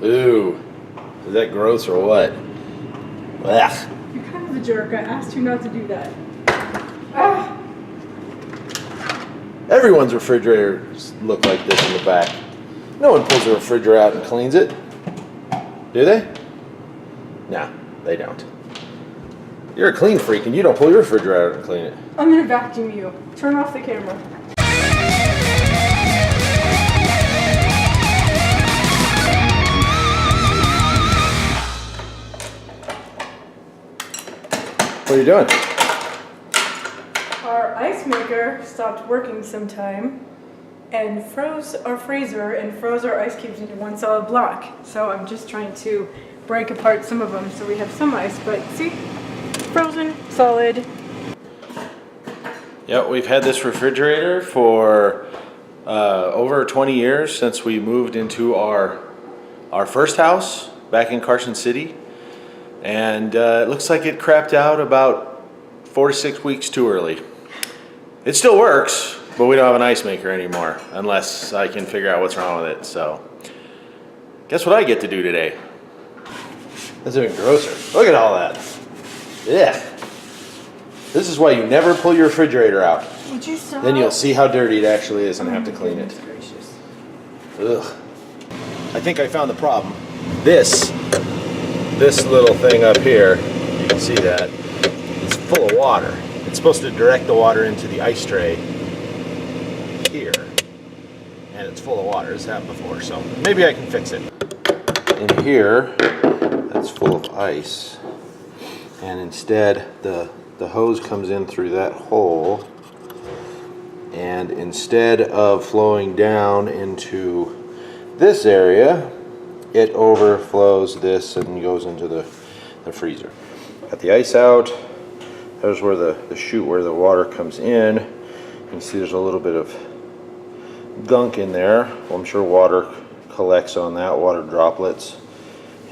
Ooh. Is that gross or what? Ugh. You're kind of a jerk. I asked you not to do that. Ah. Everyone's refrigerators look like this in the back. No one pulls the refrigerator out and cleans it. Do they? No, they don't. You're a clean freak and you don't pull your refrigerator out and clean it. I'm gonna vacuum you. Turn off the camera. What are you doing? Our ice maker stopped working sometime and froze our freezer and froze our ice cubes into one solid block. So I'm just trying to break apart some of them so we have some ice, but see? Frozen, solid. Yeah, we've had this refrigerator for over 20 years since we moved into our first house back in Carson City. And it looks like it crapped out about 4 to 6 weeks too early. It still works, but we don't have an ice maker anymore unless I can figure out what's wrong with it. So guess what I get to do today? That's even grosser. Look at all that. Yeah. This is why you never pull your refrigerator out. Would you stop? Then you'll see how dirty it actually is and have to clean it. Gracious. Ugh. I think I found the problem. This little thing up here, you can see that, it's full of water. It's supposed to direct the water into the ice tray here. And it's full of water. It's happened before, so maybe I can fix it. In here, that's full of ice. And instead, the hose comes in through that hole. And instead of flowing down into this area, it overflows this and goes into the freezer. Got the ice out. There's where the chute where the water comes in. You can see there's a little bit of gunk in there. Well, I'm sure water collects on that, water droplets,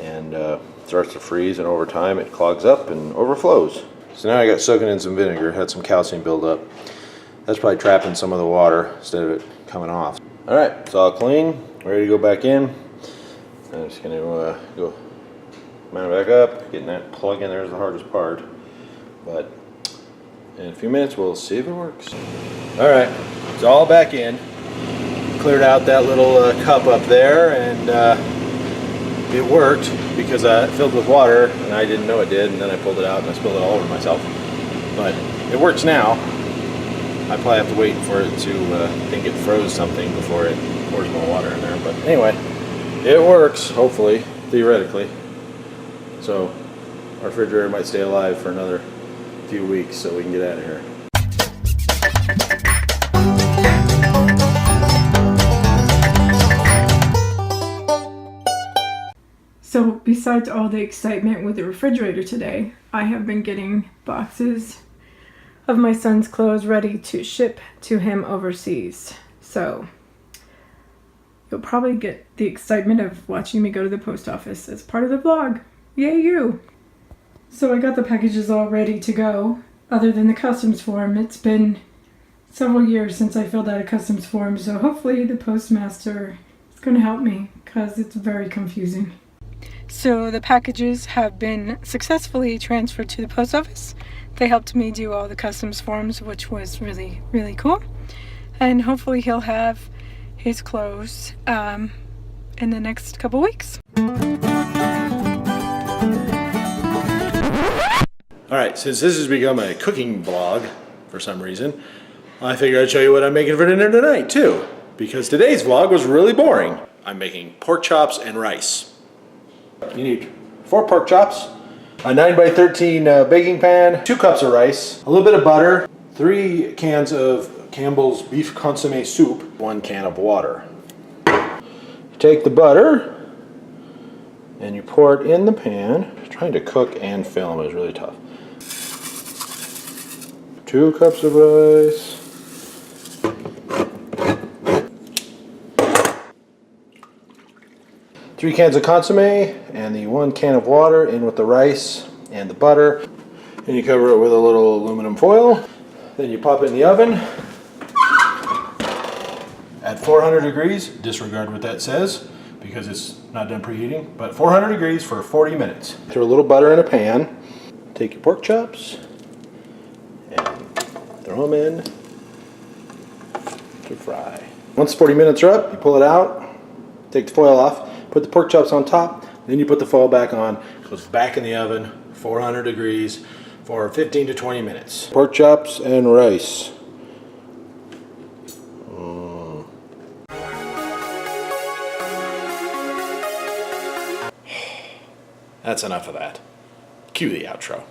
and starts to freeze, and over time it clogs up and overflows. So now I got soaking in some vinegar, had some calcium buildup. That's probably trapping some of the water instead of it coming off. All right, it's all clean, ready to go back in. I'm just gonna go mount it back up. Getting that plug in there is the hardest part, but in a few minutes we'll see if it works. All right, it's all back in. Cleared out that little cup up there, and it worked because it filled with water, and I didn't know it did, and then I pulled it out and I spilled it all over myself. But it works now. I probably have to wait for it to, I think it froze something before it pours more water in there. But anyway, it works, hopefully, theoretically. So our refrigerator might stay alive for another few weeks so we can get out of here. So besides all the excitement with the refrigerator today, I have been getting boxes of my son's clothes ready to ship to him overseas. So you'll probably get the excitement of watching me go to the post office as part of the vlog. Yay you! So I got the packages all ready to go. Other than the customs form, it's been several years since I filled out a customs form, so hopefully the postmaster is going to help me because it's very confusing. So the packages have been successfully transferred to the post office. They helped me do all the customs forms, which was really, really cool. And hopefully he'll have his clothes in the next couple weeks. Alright, since this has become a cooking vlog for some reason, I figured I'd show you what I'm making for dinner tonight too. Because today's vlog was really boring. I'm making pork chops and rice. You need 4 pork chops, a 9x13 baking pan, 2 cups of rice, a little bit of butter, 3 cans of Campbell's beef consomme soup, 1 can of water. You take the butter and you pour it in the pan. Trying to cook and film is really tough. 2 cups of rice. 3 cans of consomme and the 1 can of water in with the rice and the butter. And you cover it with a little aluminum foil. Then you pop it in the oven at 400 degrees, disregard what that says, because it's not done preheating, but 400 degrees for 40 minutes. Throw a little butter in a pan, take your pork chops, and throw them in to fry. Once 40 minutes are up, you pull it out, take the foil off, put the pork chops on top, then you put the foil back on. It goes back in the oven, 400 degrees for 15 to 20 minutes. Pork chops and rice. That's enough of that. Cue the outro.